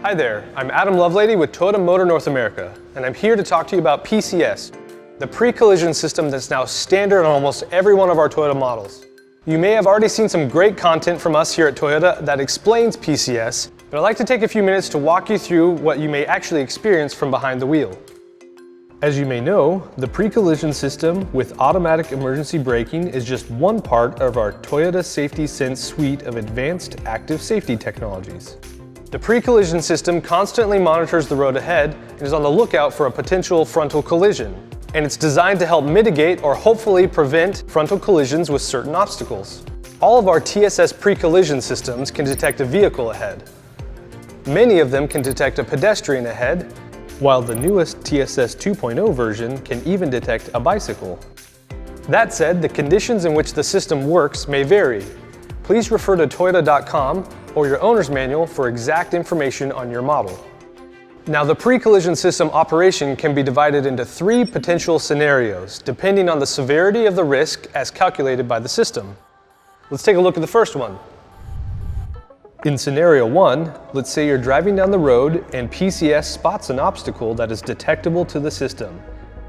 Hi there, I'm Adam Lovelady with Toyota Motor North America, and I'm here to talk to you about PCS, the pre-collision system that's now standard on almost every one of our Toyota models. You may have already seen some great content from us here at Toyota that explains PCS, but I'd like to take a few minutes to walk you through what you may actually experience from behind the wheel. As you may know, the pre-collision system with automatic emergency braking is just one part of our Toyota Safety Sense suite of advanced active safety technologies. The pre-collision system constantly monitors the road ahead and is on the lookout for a potential frontal collision. And it's designed to help mitigate or hopefully prevent frontal collisions with certain obstacles. All of our TSS pre-collision systems can detect a vehicle ahead. Many of them can detect a pedestrian ahead, while the newest TSS 2.0 version can even detect a bicycle. That said, the conditions in which the system works may vary. Please refer to toyota.com or your owner's manual for exact information on your model. Now, the pre-collision system operation can be divided into three potential scenarios, depending on the severity of the risk as calculated by the system. Let's take a look at the first one. In scenario 1, let's say you're driving down the road and PCS spots an obstacle that is detectable to the system.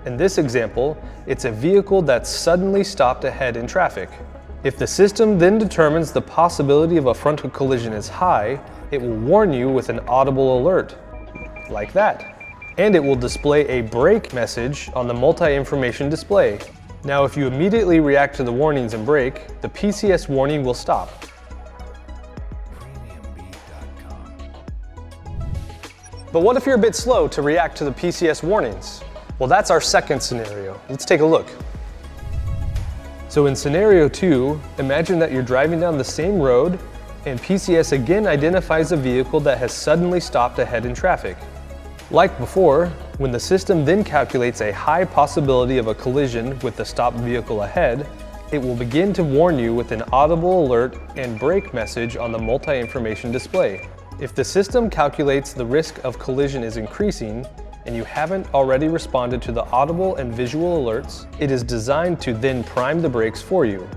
In this example, it's a vehicle that's suddenly stopped ahead in traffic. If the system then determines the possibility of a frontal collision is high, it will warn you with an audible alert, like that. And it will display a brake message on the multi-information display. Now, if you immediately react to the warnings and brake, the PCS warning will stop. But what if you're a bit slow to react to the PCS warnings? Well, that's our second scenario. Let's take a look. So in scenario 2, imagine that you're driving down the same road and PCS again identifies a vehicle that has suddenly stopped ahead in traffic. Like before, when the system then calculates a high possibility of a collision with the stopped vehicle ahead, it will begin to warn you with an audible alert and brake message on the multi-information display. If the system calculates the risk of collision is increasing, and you haven't already responded to the audible and visual alerts, it is designed to then prime the brakes for you.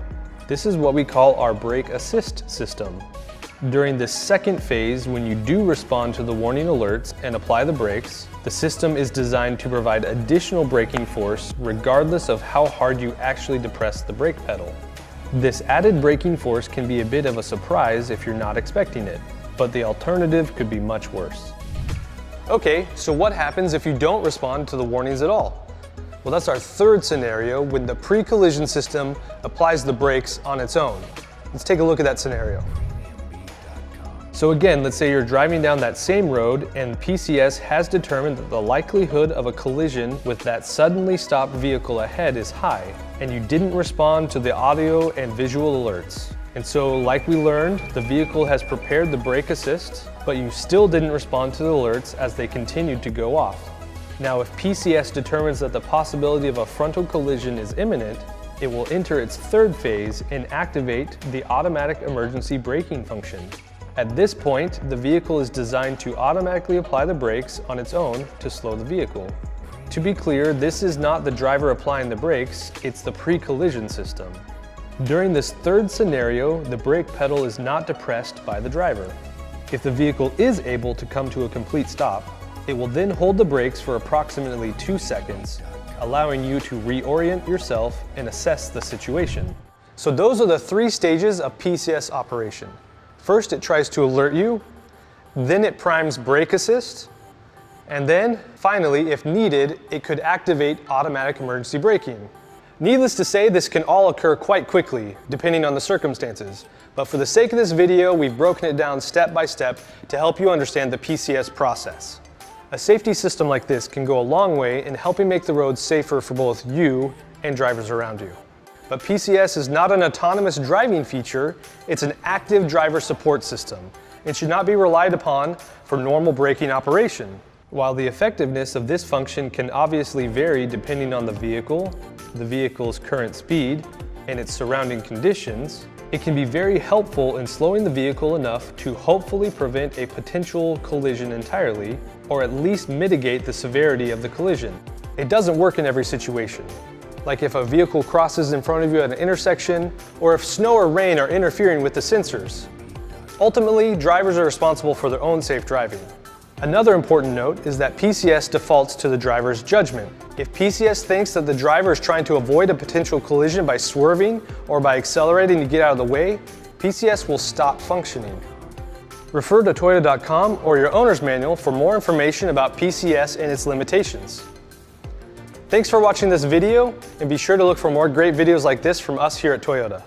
This is what we call our brake assist system. During this second phase, when you do respond to the warning alerts and apply the brakes, the system is designed to provide additional braking force regardless of how hard you actually depress the brake pedal. This added braking force can be a bit of a surprise if you're not expecting it, but the alternative could be much worse. Okay, so what happens if you don't respond to the warnings at all? Well, that's our third scenario when the pre-collision system applies the brakes on its own. Let's take a look at that scenario. So again, let's say you're driving down that same road and PCS has determined that the likelihood of a collision with that suddenly stopped vehicle ahead is high, and you didn't respond to the audio and visual alerts. And so, like we learned, the vehicle has prepared the brake assist, but you still didn't respond to the alerts as they continued to go off. Now, if PCS determines that the possibility of a frontal collision is imminent, it will enter its third phase and activate the automatic emergency braking function. At this point, the vehicle is designed to automatically apply the brakes on its own to slow the vehicle. To be clear, this is not the driver applying the brakes, it's the pre-collision system. During this third scenario, the brake pedal is not depressed by the driver. If the vehicle is able to come to a complete stop, it will then hold the brakes for approximately 2 seconds, allowing you to reorient yourself and assess the situation. So those are the three stages of PCS operation. First, it tries to alert you, then it primes brake assist, and then, finally, if needed, it could activate automatic emergency braking. Needless to say, this can all occur quite quickly, depending on the circumstances. But for the sake of this video, we've broken it down step by step to help you understand the PCS process. A safety system like this can go a long way in helping make the roads safer for both you and drivers around you. But PCS is not an autonomous driving feature, it's an active driver support system. It should not be relied upon for normal braking operation. While the effectiveness of this function can obviously vary depending on the vehicle's current speed, and its surrounding conditions, it can be very helpful in slowing the vehicle enough to hopefully prevent a potential collision entirely, or at least mitigate the severity of the collision. It doesn't work in every situation, like if a vehicle crosses in front of you at an intersection, or if snow or rain are interfering with the sensors. Ultimately, drivers are responsible for their own safe driving. Another important note is that PCS defaults to the driver's judgment. If PCS thinks that the driver is trying to avoid a potential collision by swerving or by accelerating to get out of the way, PCS will stop functioning. Refer to Toyota.com or your owner's manual for more information about PCS and its limitations. Thanks for watching this video, and be sure to look for more great videos like this from us here at Toyota.